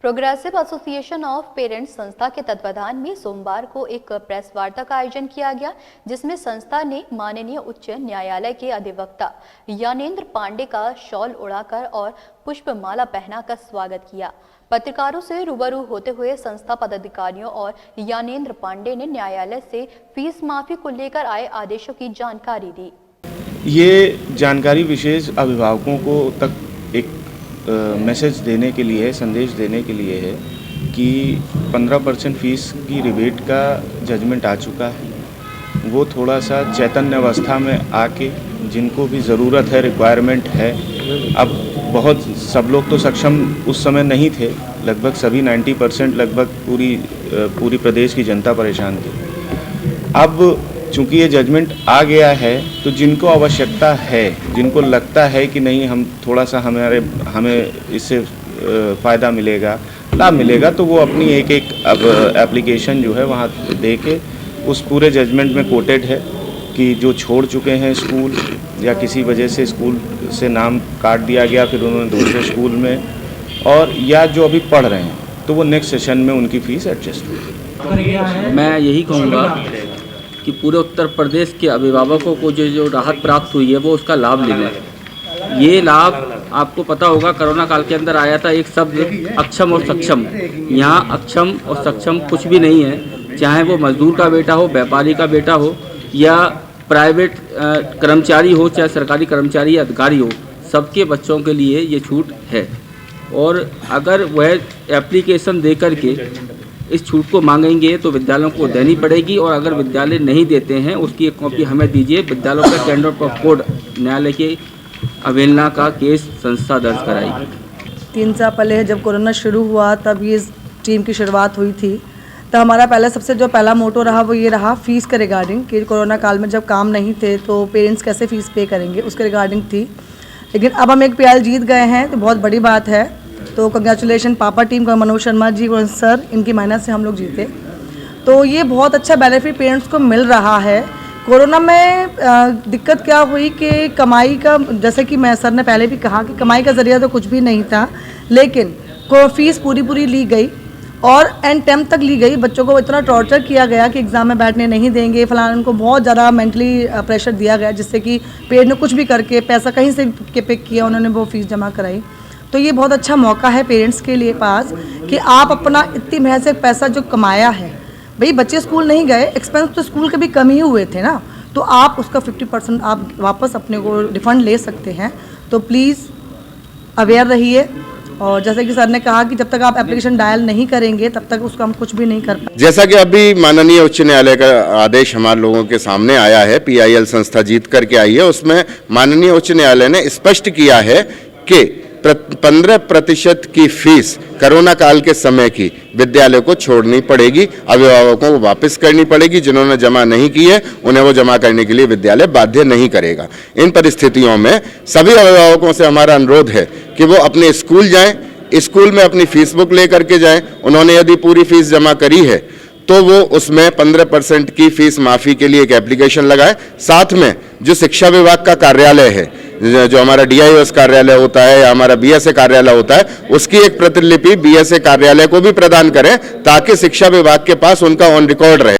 Progressive association of parents संस्था के तत्वाधान में सोमवार को एक प्रेस वार्ता का आयोजन किया गया, जिसमें संस्था ने माननीय उच्च न्यायालय के अधिवक्ता ज्ञानेंद्र पांडे का शॉल उड़ाकर और पुष्पमाला पहनाकर स्वागत किया। पत्रकारों से रूबरू होते हुए संस्था पदाधिकारियों और ज्ञानेंद्र पांडे ने न्यायालय से फीस माफी को लेकर आए आदेशों की जानकारी दी। ये जानकारी विशेष अभिभावकों को तक एक मैसेज देने के लिए, संदेश देने के लिए है कि 15% फीस की रिबेट का जजमेंट आ चुका है। वो थोड़ा सा चैतन्य अवस्था में आके जिनको भी ज़रूरत है, रिक्वायरमेंट है, अब बहुत सब लोग तो सक्षम उस समय नहीं थे, लगभग सभी 90% लगभग पूरी प्रदेश की जनता परेशान थी। अब चूँकि ये जजमेंट आ गया है तो जिनको आवश्यकता है, जिनको लगता है कि नहीं हम थोड़ा सा हमें इससे फ़ायदा मिलेगा, लाभ मिलेगा, तो वो अपनी एक अब एप्लीकेशन जो है वहाँ दे के उस पूरे जजमेंट में कोटेड है कि जो छोड़ चुके हैं स्कूल या किसी वजह से स्कूल से नाम काट दिया गया, फिर उन्होंने दूसरे स्कूल में, और या जो अभी पढ़ रहे हैं तो वो नेक्स्ट सेशन में उनकी फ़ीस एडजस्ट होगी। मैं यही कहूँगा कि पूरे उत्तर प्रदेश के अभिभावकों को जो राहत प्राप्त हुई है वो उसका लाभ लेना। ये लाभ आपको पता होगा कोरोना काल के अंदर आया था एक शब्द अक्षम और सक्षम। यहाँ अक्षम और सक्षम कुछ भी नहीं है, चाहे वो मजदूर का बेटा हो, व्यापारी का बेटा हो या प्राइवेट कर्मचारी हो, चाहे सरकारी कर्मचारी या अधिकारी हो, सबके बच्चों के लिए ये छूट है। और अगर वह एप्लीकेशन दे करके इस छूट को मांगेंगे तो विद्यालयों को देनी पड़ेगी, और अगर विद्यालय नहीं देते हैं उसकी एक कॉपी हमें दीजिए। विद्यालयों का कैंडोर ऑफ कोड न्यायालय की अवहेलना का केस संस्था दर्ज कराएगी। 3 साल पहले जब कोरोना शुरू हुआ तब ये टीम की शुरुआत हुई थी, तो हमारा पहला मोटो रहा वो ये रहा फीस के रिगार्डिंग कि कोरोना काल में जब काम नहीं थे तो पेरेंट्स कैसे फ़ीस पे करेंगे, उसके रिगार्डिंग थी। लेकिन अब हम एक PIL जीत गए हैं तो बहुत बड़ी बात है, तो कंग्रेचुलेशन पापा टीम का, मनोज शर्मा जी और सर, इनकी मेहनत से हम लोग जीते। तो ये बहुत अच्छा बेनिफिट पेरेंट्स को मिल रहा है। कोरोना में दिक्कत क्या हुई कि कमाई का, जैसे कि मैं सर ने पहले भी कहा कि कमाई का ज़रिया तो कुछ भी नहीं था, लेकिन फीस पूरी ली गई और एंड 10th तक ली गई। बच्चों को इतना टॉर्चर किया गया कि एग्ज़ाम में बैठने नहीं देंगे, फलाना, उनको बहुत ज़्यादा मेंटली प्रेशर दिया गया, जिससे कि पेरेंट ने कुछ भी करके पैसा कहीं से के पिक किया, उन्होंने वो फ़ीस जमा कराई। तो ये बहुत अच्छा मौका है पेरेंट्स के लिए पास कि आप अपना इतनी मेहनत से पैसा जो कमाया है, भाई बच्चे स्कूल नहीं गए, एक्सपेंस तो स्कूल के भी कम ही हुए थे ना, तो आप उसका 50% आप वापस अपने को रिफंड ले सकते हैं। तो प्लीज़ अवेयर रहिए, और जैसे कि सर ने कहा कि जब तक आप एप्लीकेशन डायल नहीं करेंगे तब तक उसका हम कुछ भी नहीं कर पाएंगे। जैसा कि अभी माननीय उच्च न्यायालय का आदेश हमारे लोगों के सामने आया है, PIL संस्था जीत करके आई है, उसमें माननीय उच्च न्यायालय ने स्पष्ट किया है कि 15% की फीस कोरोना काल के समय की विद्यालय को छोड़नी पड़ेगी, अभिभावकों को वापस करनी पड़ेगी। जिन्होंने जमा नहीं की है उन्हें वो जमा करने के लिए विद्यालय बाध्य नहीं करेगा। इन परिस्थितियों में सभी अभिभावकों से हमारा अनुरोध है कि वो अपने स्कूल जाएं, स्कूल में अपनी फीस बुक लेकर के जाएं। उन्होंने यदि पूरी फीस जमा करी है तो वो उसमें 15% की फीस माफ़ी के लिए एक एप्लीकेशन लगाए। साथ में जो शिक्षा विभाग का कार्यालय है, जो हमारा DIOS कार्यालय होता है या हमारा BSA कार्यालय होता है, उसकी एक प्रतिलिपि BSA कार्यालय को भी प्रदान करें ताकि शिक्षा विभाग के पास उनका ऑन रिकॉर्ड रहे।